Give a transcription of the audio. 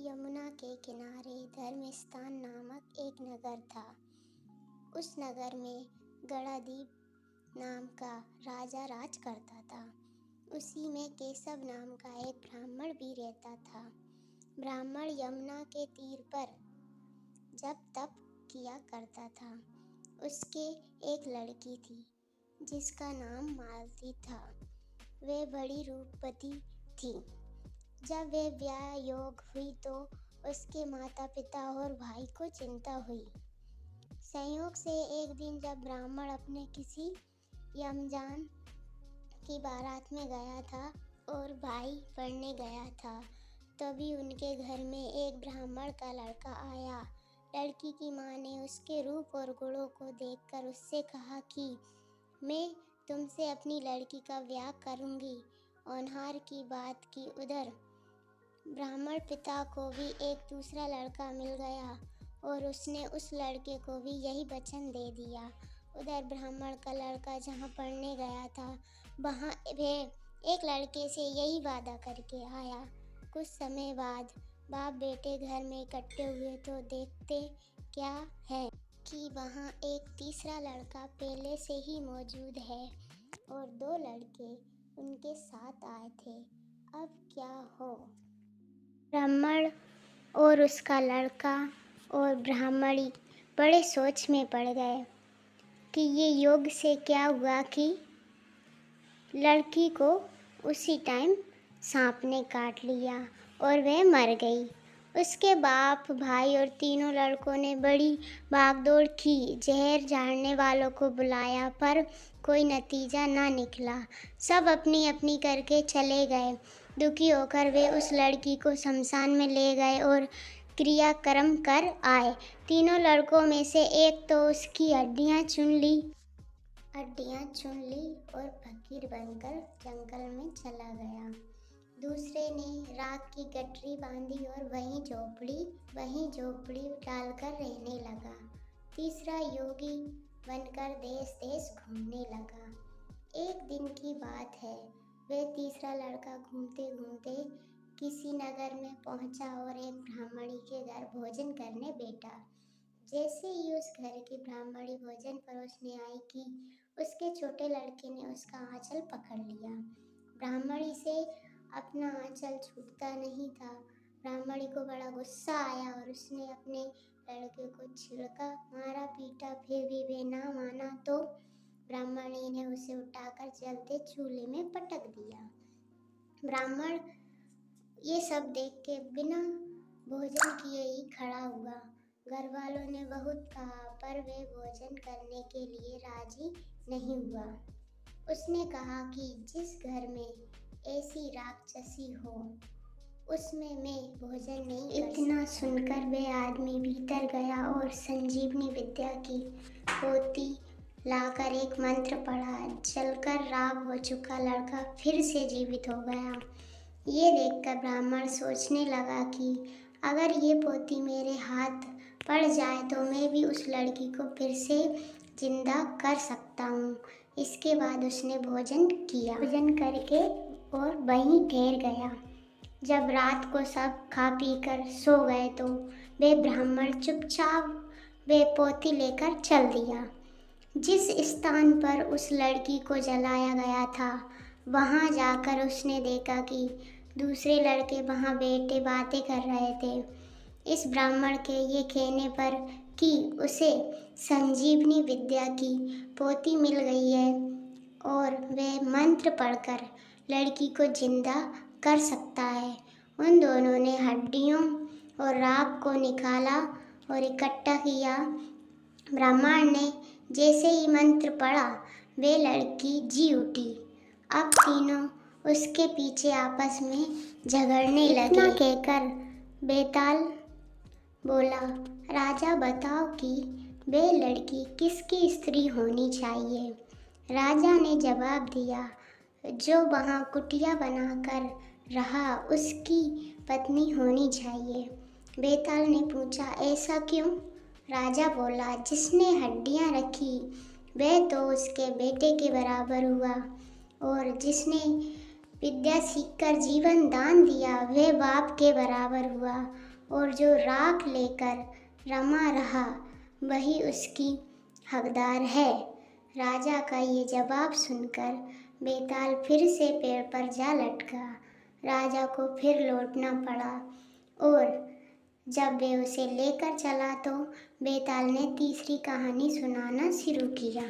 यमुना के किनारे धर्मस्थान नामक एक नगर था। उस नगर में गणादीप नाम का राजा राज करता था। उसी में केशव नाम का एक ब्राह्मण भी रहता था। ब्राह्मण यमुना के तीर पर जप तप किया करता था। उसके एक लड़की थी जिसका नाम मालती था। वे बड़ी रूपवती थी। जब वे ब्याह योग हुई तो उसके माता पिता और भाई को चिंता हुई। संयोग से एक दिन जब ब्राह्मण अपने किसी यमजान की बारात में गया था और भाई पढ़ने गया था, तभी उनके घर में एक ब्राह्मण का लड़का आया। लड़की की माँ ने उसके रूप और गुणों को देखकर उससे कहा कि मैं तुमसे अपनी लड़की का ब्याह करूँगी। होनहार की बात की उधर ब्राह्मण पिता को भी एक दूसरा लड़का मिल गया और उसने उस लड़के को भी यही वचन दे दिया। उधर ब्राह्मण का लड़का जहाँ पढ़ने गया था वहाँ वे एक लड़के से यही वादा करके आया। कुछ समय बाद बाप बेटे घर में इकट्ठे हुए तो देखते क्या है कि वहाँ एक तीसरा लड़का पहले से ही मौजूद है और दो लड़के उनके साथ आए थे। अब क्या हो? ब्राह्मण और उसका लड़का और ब्राह्मणी बड़े सोच में पड़ गए कि ये योग से क्या हुआ कि लड़की को उसी टाइम सांप ने काट लिया और वह मर गई। उसके बाप भाई और तीनों लड़कों ने बड़ी भागदौड़ की, जहर झाड़ने वालों को बुलाया पर कोई नतीजा ना निकला। सब अपनी अपनी करके चले गए। दुखी होकर वे उस लड़की को शमशान में ले गए और क्रियाक्रम कर आए। तीनों लड़कों में से एक तो उसकी हड्डियां चुन ली और फकीर बनकर जंगल में चला गया। दूसरे ने राख की गठरी बांधी और वहीं झोपड़ी डालकर रहने लगा। तीसरा योगी बनकर देश देश घूमने लगा। एक दिन की बात है, वह तीसरा लड़का घूमते घूमते किसी नगर में पहुंचा और एक ब्राह्मणी के घर भोजन करने बैठा। जैसे ही उस घर की ब्राह्मणी भोजन परोसने आई कि उसके छोटे लड़के ने उसका आंचल पकड़ लिया। ब्राह्मणी से अपना आंचल छूटता नहीं था। ब्राह्मणी को बड़ा गुस्सा आया और उसने अपने लड़के को छिड़का, मारा पीटा, फिर भी वे ना माना तो ब्राह्मणी ने उसे उठाकर जलते चूल्हे में पटक दिया। ब्राह्मण ये सब देख के बिना भोजन किए ही खड़ा हुआ। घर वालों ने बहुत कहा पर वे भोजन करने के लिए राजी नहीं हुआ। उसने कहा कि जिस घर में ऐसी राक्षसी हो उसमें मैं भोजन नहीं कर सकता। इतना सुनकर वे आदमी भीतर गया और संजीवनी विद्या की पोथी लाकर एक मंत्र पढ़ा। जलकर राख हो चुका लड़का फिर से जीवित हो गया। ये देखकर ब्राह्मण सोचने लगा कि अगर ये पोथी मेरे हाथ पड़ जाए तो मैं भी उस लड़की को फिर से जिंदा कर सकता हूँ। इसके बाद उसने भोजन करके और वहीं ठहर गया। जब रात को सब खा पी कर सो गए तो वे ब्राह्मण चुपचाप वे पोथी लेकर चल दिया। जिस स्थान पर उस लड़की को जलाया गया था वहां जाकर उसने देखा कि दूसरे लड़के वहां बैठे बातें कर रहे थे। इस ब्राह्मण के ये कहने पर कि उसे संजीवनी विद्या की पोथी मिल गई है और वह मंत्र पढ़कर लड़की को जिंदा कर सकता है, उन दोनों ने हड्डियों और राख को निकाला और इकट्ठा किया। ब्राह्मण ने जैसे ही मंत्र पढ़ा वे लड़की जी उठी। अब तीनों उसके पीछे आपस में झगड़ने लगे। इतना कहकर बेताल बोला, राजा बताओ कि वे लड़की किसकी स्त्री होनी चाहिए? राजा ने जवाब दिया, जो वहाँ कुटिया बनाकर रहा उसकी पत्नी होनी चाहिए। बेताल ने पूछा, ऐसा क्यों? राजा बोला, जिसने हड्डियाँ रखी वह तो उसके बेटे के बराबर हुआ और जिसने विद्या सीखकर जीवन दान दिया वह बाप के बराबर हुआ और जो राख लेकर रमा रहा वही उसकी हकदार है। राजा का ये जवाब सुनकर बेताल फिर से पेड़ पर जा लटका। राजा को फिर लौटना पड़ा और जब वे उसे लेकर चला तो बेताल ने तीसरी कहानी सुनाना शुरू किया।